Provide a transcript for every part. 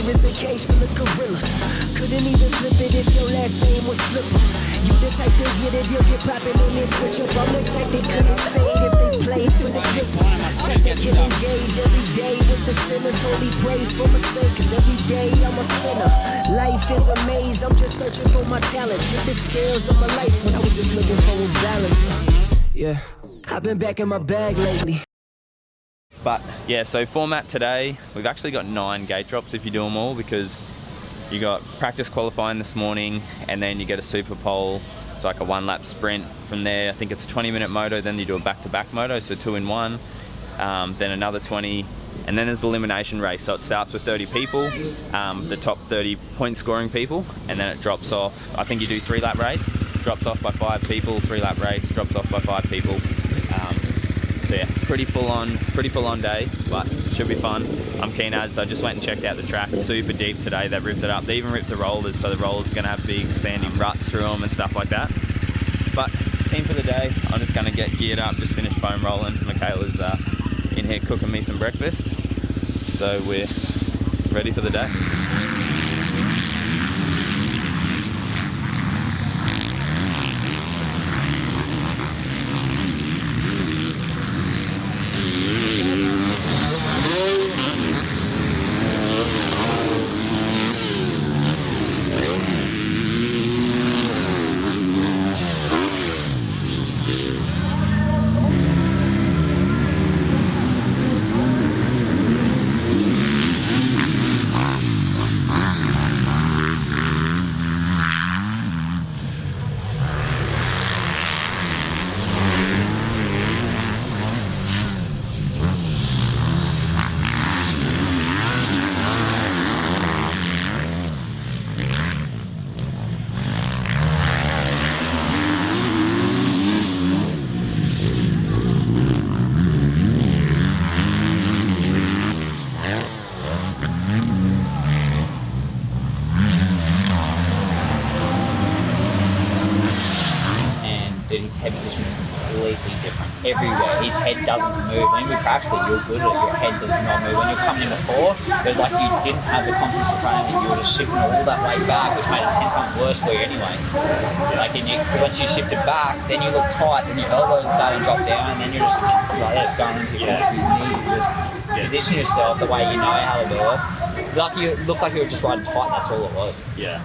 is a cage full of gorillas. Couldn't even flip it if your last name was Flipper. You the type to get it, you'll get poppin' and then switch up. I'm the type they couldn't fade if they played for the Clippers. Type that can engage every day with the sinners. Holy praise for my sake, cause every day I'm a sinner. Life is a maze, I'm just searching for my talents. Took the scales of my life when I was just looking for a balance. Yeah, I've been back in my bag lately. But yeah, so format today, we've actually got 9 gate drops if you do them all, because you got practice qualifying this morning, and then you get a super pole. It's like a 1-lap sprint. From there, I think it's a 20-minute moto, then you do a back-to-back moto, so 2 in 1, then another 20, and then there's the elimination race. So it starts with 30 people, the top 30 point scoring people, and then it drops off. I think you do 3-lap race, drops off by 5 people, 3-lap race, drops off by 5 people. So yeah, pretty full on day, but should be fun. I'm keen as I just went and checked out the track. Super deep today. They've ripped it up. They even ripped the rollers, so the rollers are going to have big sandy ruts through them and stuff like that. But keen for the day. I'm just going to get geared up, just finished foam rolling. Michaela's in here cooking me some breakfast, so we're ready for the day. His head position is completely different everywhere. His head doesn't move. When we practice it, you're good at it. Your head does not move. When you're coming in before, it was like you didn't have the confidence in front of you. You were just shifting all that weight back, which made it 10 times worse for you anyway. Like, once you shift it back, then you look tight, then your elbows start to drop down, and then you're just like, that's going into your corner. You need to just position yourself the way you know how to do it. Like, you look like you were just riding tight. That's all it was. Yeah.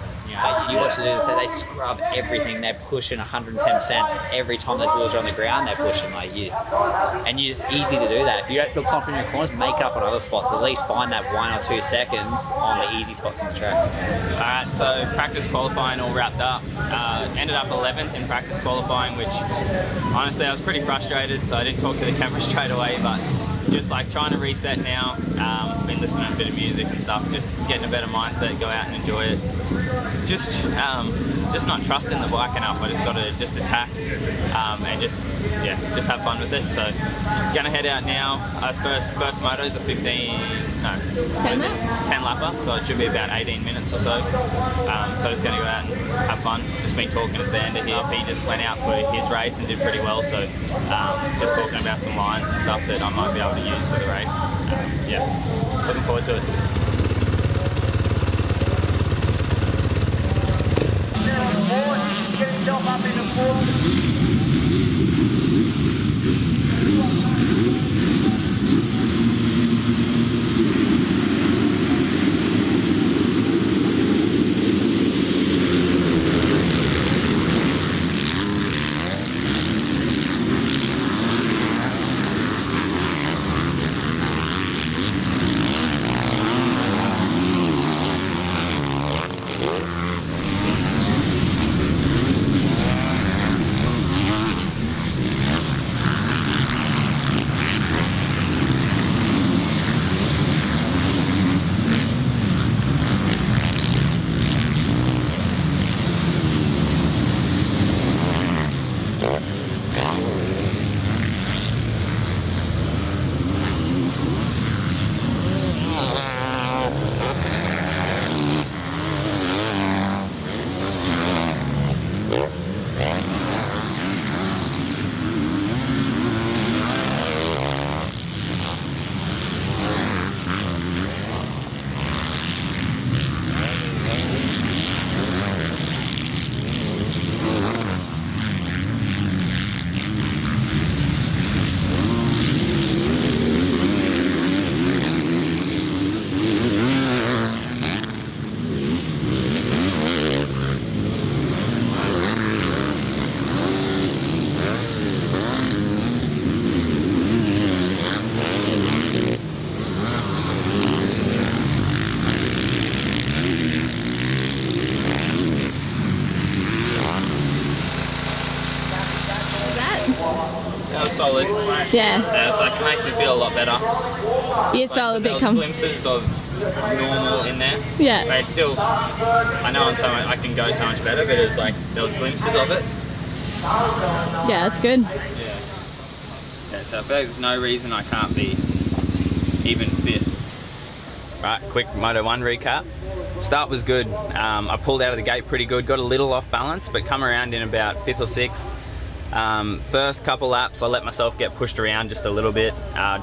You watch it, so they scrub everything. They're pushing 110% every time those wheels are on the ground. They're pushing like you, and it's easy to do that. If you don't feel confident in your corners, make it up on other spots. At least find that 1 or 2 seconds on the easy spots on the track. All right, so practice qualifying all wrapped up. Ended up 11th in practice qualifying, which honestly I was pretty frustrated, so I didn't talk to the camera straight away. But just like trying to reset now. Been listening to a bit of music and stuff, just getting a better mindset, go out and enjoy it. Just not trusting the bike enough. I just got to just attack and just have fun with it. So gonna head out now. First moto is a 10 lapper, so it should be about 18 minutes or so. So just gonna go out and have fun. Just been talking to Vander here. He just went out for his race and did pretty well. So just talking about some lines and stuff that I might be able to use for the race. Looking forward to it. Get yourself up in the pool. And it's like, it makes me feel a lot better. You just felt a bit There was glimpses of normal in there. Yeah. But it's still, I know I can go so much better, but it was like, there was glimpses of it. Yeah, that's good. Yeah, so I feel like there's no reason I can't be even 5th. Right, quick Moto 1 recap. Start was good. I pulled out of the gate pretty good, got a little off balance, but come around in about 5th or 6th. First couple laps, I let myself get pushed around just a little bit,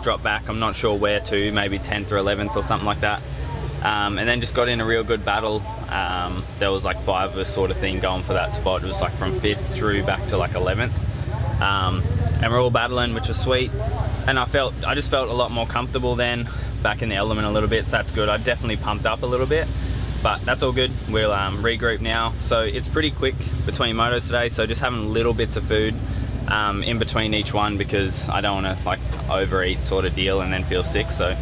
drop back, I'm not sure where to, maybe 10th or 11th or something like that. And then just got in a real good battle. There was like 5 of us sort of thing going for that spot. It was like from 5th through back to like 11th. And we're all battling, which was sweet. And I just felt a lot more comfortable then, back in the element a little bit, so that's good. I definitely pumped up a little bit, but that's all good. We'll regroup now. So it's pretty quick between motos today, so just having little bits of food in between each one, because I don't want to like overeat sort of deal and then feel sick. So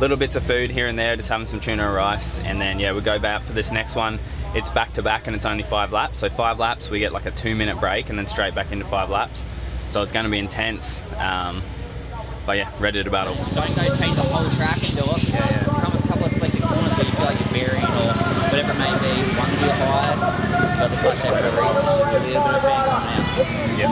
little bits of food here and there, just having some tuna or rice, and then yeah, we go back for this next one. It's back to back and it's only 5 laps. So 5 laps, we get like a 2-minute break and then straight back into 5 laps. So it's going to be intense. But yeah, ready to battle. Don't go change the whole track and do it. Come a couple of selected corners where you feel like you're burying or whatever it may be. One gear higher, you've got the clutch there for a reason. Just a little bit of fan coming out. Yep.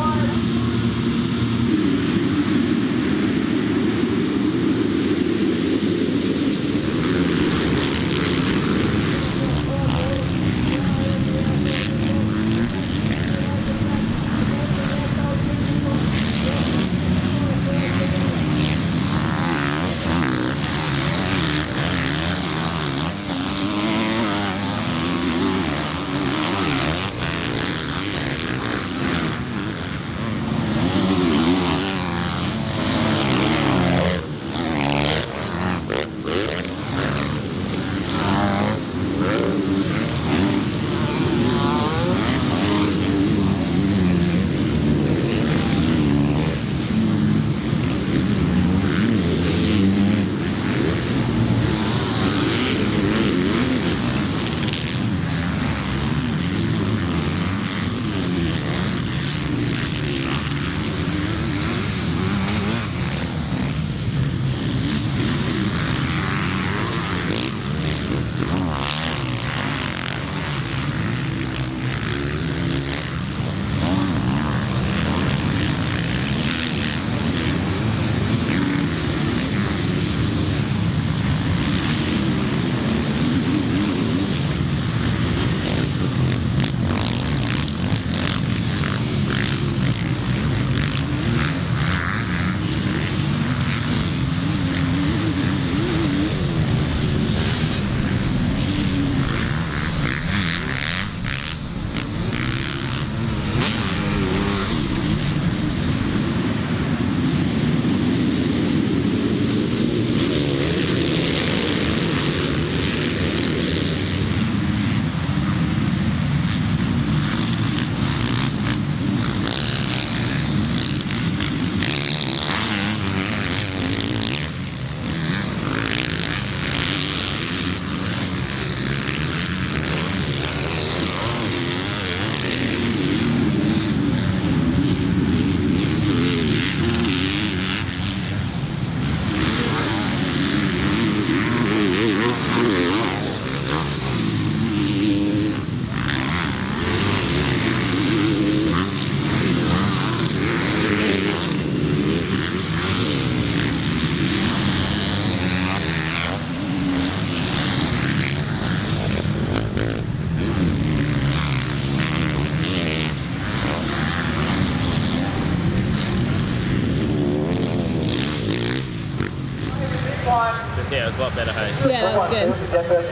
Yeah, it was a lot better, hey? Yeah, that was good.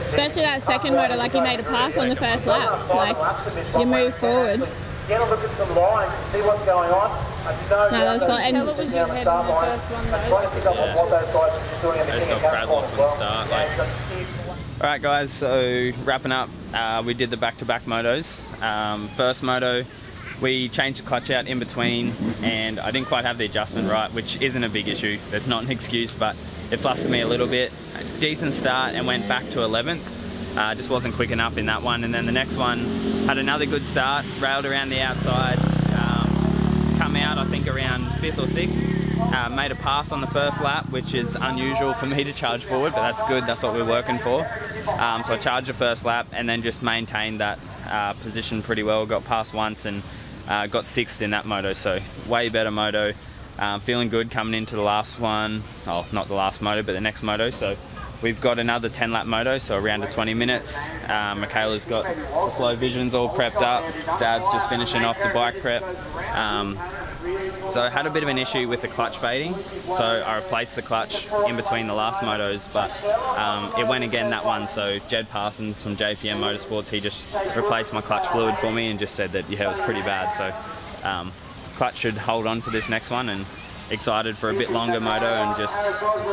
Especially that second motor, like you made a pass on the first lap. Like, you move forward. Get a look at some lines and see what's going on. No, that was like, and Tell it was your head on the first one though. I just got frazzled from the start. Alright guys, so wrapping up, we did the back-to-back motos. First moto, we changed the clutch out in between and I didn't quite have the adjustment right, which isn't a big issue. That's not an excuse, but it flustered me a little bit. Decent start and went back to 11th. Just wasn't quick enough in that one. And then the next one had another good start, railed around the outside, come out I think around 5th or 6th. Made a pass on the first lap, which is unusual for me to charge forward, but that's good. That's what we're working for. So I charged the first lap and then just maintained that position pretty well. Got past once and got 6th in that moto, so way better moto. Feeling good coming into the last one. Oh, not the last moto, but the next moto. So we've got another 10-lap moto, so around to 20 minutes. Michaela's got the flow visions all prepped up. Dad's just finishing off the bike prep. So I had a bit of an issue with the clutch fading, so I replaced the clutch in between the last motos, but it went again that one. So Jed Parsons from JPM Motorsports, he just replaced my clutch fluid for me and just said that, yeah, it was pretty bad. So clutch should hold on for this next one, and excited for a bit longer moto and just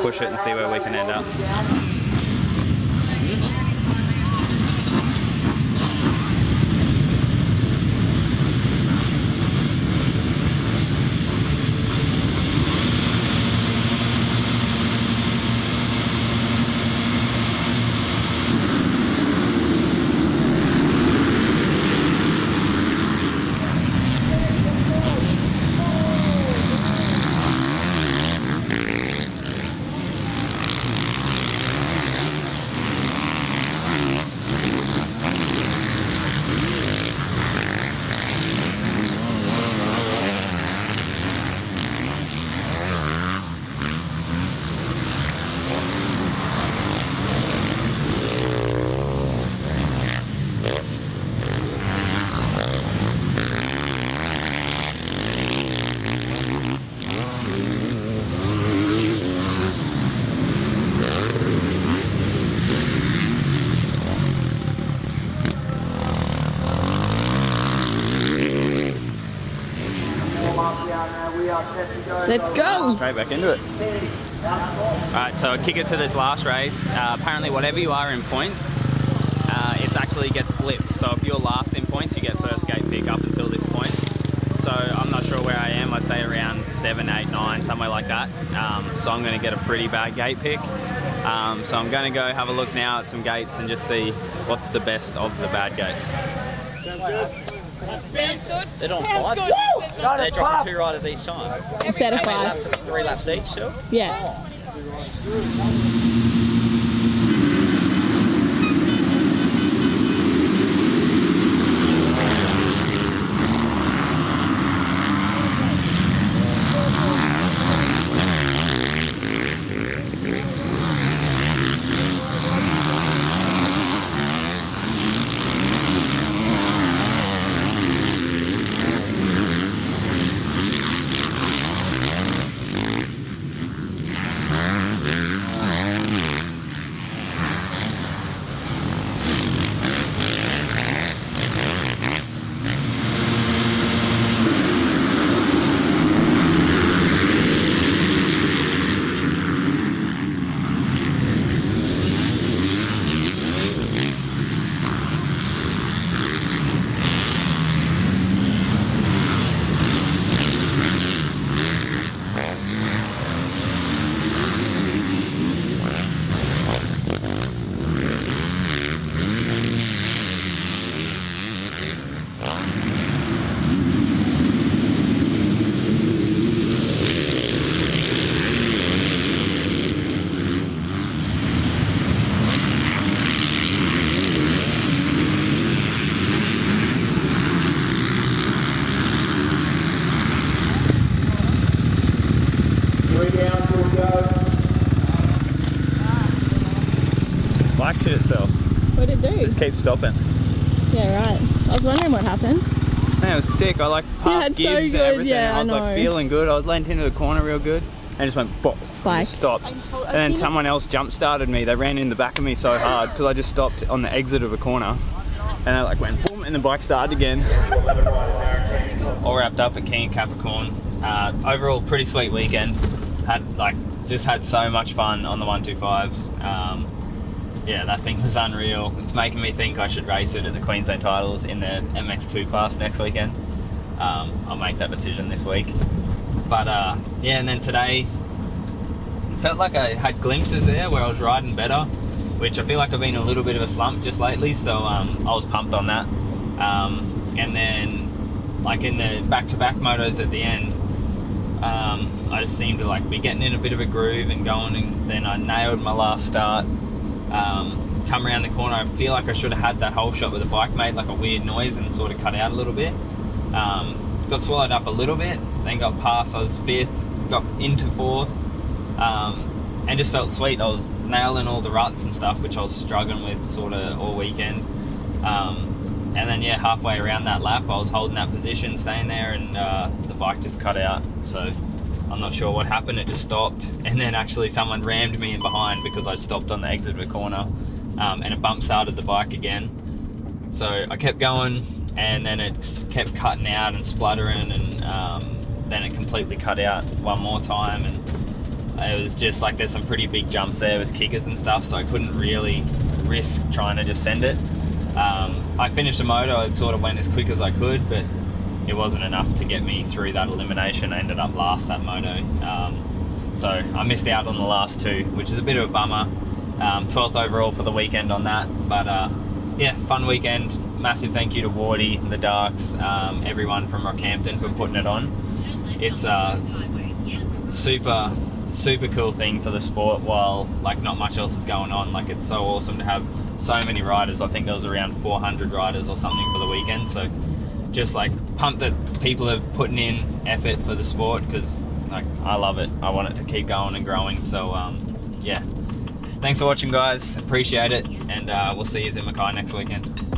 push it and see where we can end up. Let's go. Straight back into it. Alright, so I kick it to this last race. Apparently whatever you are in points, it actually gets flipped. So if you're last in points, you get first gate pick up until this point. So I'm not sure where I am. I'd say around 7, 8, 9, somewhere like that. So I'm going to get a pretty bad gate pick. So I'm going to go have a look now at some gates and just see what's the best of the bad gates. Sounds good. Sounds good. They're on 5. They're dropping 2 riders each time. Instead of How many 5. laps? 3 laps each still? Yeah. Bike shit itself. What did it do? Just keep stopping. Yeah, right. I was wondering what happened. Man, it was sick. I like passed so Gibbs good, and everything. yeah, and I was I like know. feeling good. I was leant into the corner real good and just went bop. Bike. Just stopped. And then someone else jump started me. They ran in the back of me so hard because I just stopped on the exit of a corner. And I like went boom and the bike started again. All wrapped up at King of Capricorn. Overall pretty sweet weekend. Just had so much fun on the 125. Yeah, that thing was unreal. It's making me think I should race it at the Queensland titles in the MX2 class next weekend. I'll make that decision this week. But yeah, and then today, felt like I had glimpses there where I was riding better, which I feel like I've been in a little bit of a slump just lately, so I was pumped on that. And then, like in the back-to-back motos at the end, I just seemed to like be getting in a bit of a groove and going, and then I nailed my last start. Come around the corner, I feel like I should have had that whole shot, but the bike made like a weird noise and sort of cut out a little bit. Got swallowed up a little bit, then got past. I was 5th, got into 4th, and just felt sweet. I was nailing all the ruts and stuff, which I was struggling with sort of all weekend. And then yeah, halfway around that lap, I was holding that position, staying there, and the bike just cut out. So I'm not sure what happened, it just stopped. And then actually someone rammed me in behind because I stopped on the exit of a corner, and it bump started the bike again. So I kept going, and then it kept cutting out and spluttering, and then it completely cut out one more time. And it was just like, there's some pretty big jumps there with kickers and stuff, so I couldn't really risk trying to just send it. I finished the moto, it sort of went as quick as I could, but it wasn't enough to get me through that elimination. I ended up last that moto. So I missed out on the last 2, which is a bit of a bummer. 12th overall for the weekend on that. But yeah, fun weekend. Massive thank you to Wardy, the Darks, everyone from Rockhampton for putting it on. It's a super cool thing for the sport while like not much else is going on. Like, it's so awesome to have so many riders. I think there was around 400 riders or something for the weekend. So just like pumped that people are putting in effort for the sport, because like I love it. I want it to keep going and growing. So yeah, thanks for watching, guys. Appreciate it, and we'll see you in Mackay next weekend.